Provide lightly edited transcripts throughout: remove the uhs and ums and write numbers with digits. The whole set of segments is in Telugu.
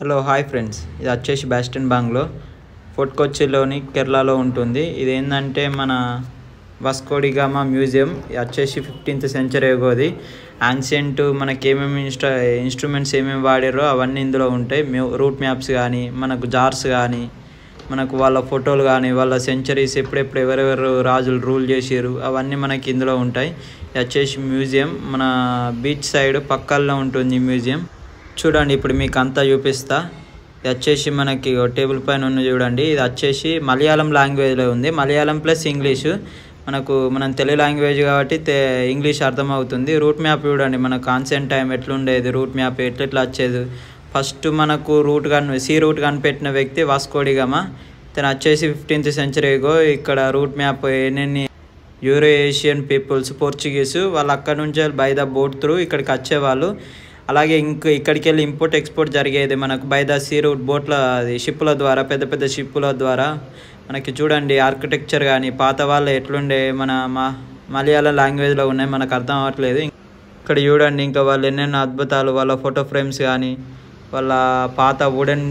హలో హాయ్ ఫ్రెండ్స్, ఇది వచ్చేసి బ్యాస్టన్ బాంగ్లో ఫోర్ట్ కొచ్చిలోని కేరళలో ఉంటుంది. ఇది ఏంటంటే మన వాస్కో డి గామా మ్యూజియం. ఇది వచ్చేసి 15th సెంచరీ ఎగోది. యాన్షియంట్ మనకి ఏమేమి ఇన్స్ట్రుమెంట్స్ ఏమేమి వాడారో అవన్నీ ఇందులో ఉంటాయి. రూట్ మ్యాప్స్ కానీ, మనకు జార్స్ కానీ, మనకు వాళ్ళ ఫోటోలు కానీ, వాళ్ళ సెంచరీస్ ఎప్పుడెప్పుడు ఎవరెవరు రాజులు రూల్ చేసారు అవన్నీ మనకి ఇందులో ఉంటాయి. ఇది వచ్చేసి మ్యూజియం మన బీచ్ సైడ్ పక్కల్లో ఉంటుంది ఈ మ్యూజియం. చూడండి, ఇప్పుడు మీకు అంతా చూపిస్తా. ఇది వచ్చేసి మనకి టేబుల్ పైన ఉన్న చూడండి, ఇది వచ్చేసి మలయాళం లాంగ్వేజ్లో ఉంది. Malayalam plus English. మనం తెలుగు లాంగ్వేజ్ కాబట్టి ఇంగ్లీష్ అర్థమవుతుంది. రూట్ మ్యాప్ చూడండి, మన కాన్సెంట్ టైం ఎట్లుండేది, రూట్ మ్యాప్ ఎట్లా వచ్చేది. ఫస్ట్ మనకు సీ రూట్ కనిపెట్టిన వ్యక్తి వాస్కో డి గామా. తను వచ్చేసి 15th సెంచరీగో. ఇక్కడ రూట్ మ్యాప్ ఎన్ని యూరో ఏషియన్ పీపుల్స్ పోర్చుగీస్ వాళ్ళు అక్కడ నుంచి బై ద బోట్ త్రూ ఇక్కడికి వచ్చేవాళ్ళు. అలాగే ఇక్కడికి వెళ్ళి ఇంపోర్ట్ ఎక్స్పోర్ట్ జరిగేది మనకు బై ద సీ రూట్ బోట్ల షిప్పుల ద్వారా, పెద్ద పెద్ద షిప్పుల ద్వారా. మనకి చూడండి ఆర్కిటెక్చర్ కానీ పాత వాళ్ళు ఎట్లుండే మన మలయాళం లాంగ్వేజ్లో ఉన్నాయి, మనకు అర్థం అవ్వట్లేదు. ఇక్కడ చూడండి ఇంకా వాళ్ళు ఎన్నెన్నో అద్భుతాలు, వాళ్ళ ఫోటో ఫ్రేమ్స్ కానీ, వాళ్ళ పాత వుడెన్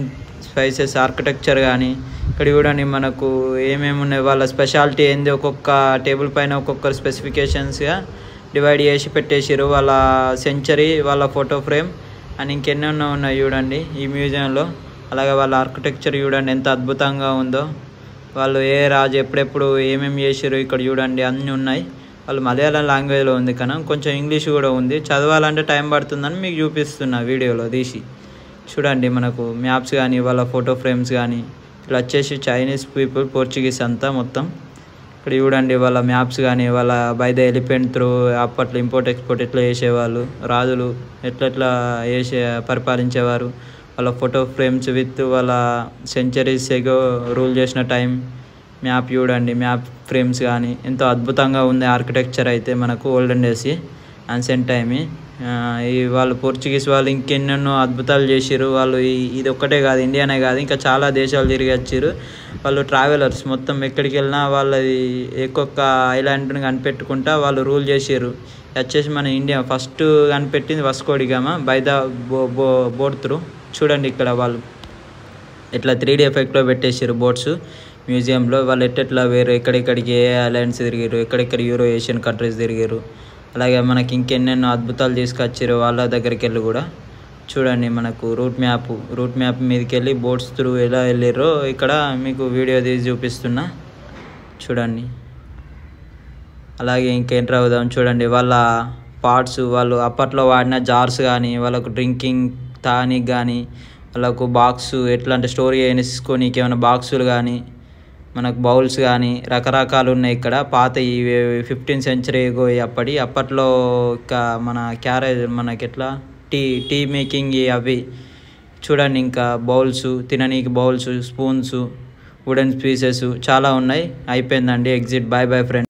స్పైసెస్ ఆర్కిటెక్చర్ కానీ. ఇక్కడ చూడండి మనకు ఏమేమి ఉన్నాయి, వాళ్ళ స్పెషాలిటీ ఏంది, ఒక్కొక్క టేబుల్ పైన ఒక్కొక్క స్పెసిఫికేషన్స్గా డివైడ్ చేసి పెట్టేసారు. వాళ్ళ సెంచరీ, వాళ్ళ ఫోటో ఫ్రేమ్ అని ఇంకెన్నెన్నో ఉన్నాయి చూడండి ఈ మ్యూజియంలో. అలాగే వాళ్ళ ఆర్కిటెక్చర్ చూడండి ఎంత అద్భుతంగా ఉందో. వాళ్ళు ఏ రాజు ఎప్పుడెప్పుడు ఏమేమి చేసారు ఇక్కడ చూడండి అన్నీ ఉన్నాయి. వాళ్ళు మలయాళం లాంగ్వేజ్లో ఉంది కానీ కొంచెం ఇంగ్లీష్ కూడా ఉంది. చదవాలంటే టైం పడుతుందని మీకు చూపిస్తున్నా వీడియోలో తీసి. చూడండి మనకు మ్యాప్స్ కానీ, వాళ్ళ ఫోటో ఫ్రేమ్స్ కానీ. ఇలా వచ్చేసి చైనీస్ పీపుల్, పోర్చుగీస్ అంతా మొత్తం. ఇక్కడ చూడండి వాళ్ళ మ్యాప్స్ కానీ, వాళ్ళ బై ద ఎలిఫెంట్ త్రూ అప్పట్లో ఇంపోర్ట్ ఎక్స్పోర్ట్ ఎట్లా చేసేవాళ్ళు, రాజులు ఎట్లా పరిపాలించేవారు. వాళ్ళ ఫోటో ఫ్రేమ్స్ విత్ వాళ్ళ సెంచరీస్ ఎగో రూల్ చేసిన టైం మ్యాప్ చూడండి, మ్యాప్ ఫ్రేమ్స్ కానీ. ఎంతో అద్భుతంగా ఉంది ఆర్కిటెక్చర్ అయితే మనకు ఓల్డెన్ డేస్ యాన్షియంట్ టైమ్. వాళ్ళు పోర్చుగీస్ వాళ్ళు ఇంకెన్నెన్నో అద్భుతాలు చేసారు. వాళ్ళు ఇది ఒక్కటే కాదు, ఇండియానే కాదు ఇంకా చాలా దేశాలు తిరిగి వచ్చారు. వాళ్ళు ట్రావెలర్స్, మొత్తం ఎక్కడికి వెళ్ళినా వాళ్ళది ఒక్కొక్క ఐలాండ్ని కనిపెట్టుకుంటా వాళ్ళు రూల్ చేసారు. వచ్చేసి మన ఇండియా ఫస్ట్ కనిపెట్టింది Vasco da Gama by the boat through. చూడండి ఇక్కడ వాళ్ళు ఇట్లా 3D ఎఫెక్ట్లో పెట్టేసారు బోట్స్ మ్యూజియంలో. వాళ్ళు ఎట్లా వేరు ఎక్కడెక్కడికి ఏ ఐలాండ్స్ తిరిగారు, ఎక్కడెక్కడ యూరో ఏషియన్ కంట్రీస్ తిరిగారు. అలాగే మనకి ఇంకెన్నెన్నో అద్భుతాలు తీసుకొచ్చారు వాళ్ళ దగ్గరికి వెళ్ళి కూడా. చూడండి మనకు రూట్ మ్యాప్ మీదకి వెళ్ళి బోట్స్ త్రూ ఎలా వెళ్ళారో ఇక్కడ మీకు వీడియో తీసి చూపిస్తున్నా చూడండి. అలాగే ఇంకేంట్రా అవుదాం చూడండి వాళ్ళ పార్ట్స్, వాళ్ళు అప్పట్లో వాడిన జార్స్ కానీ, వాళ్ళకు డ్రింకింగ్ టానిక్ కానీ, వాళ్ళకు బాక్స్ ఎట్లా అంటే స్టోరీ వేసుకోనికి ఏమైనా బాక్సులు కానీ, మనకు బౌల్స్ కానీ రకరకాలు ఉన్నాయి ఇక్కడ. పాత ఈ 15th సెంచరీ అప్పట్లో ఇంకా మన క్యారేజ్ మనకి ఎట్లా టీ మేకింగ్ అవి చూడండి. ఇంకా బౌల్స్, తిననీకి బౌల్స్, స్పూన్స్, వుడెన్ పీసెస్ చాలా ఉన్నాయి. అయిపోయిందండి ఎగ్జిట్. Bye friends.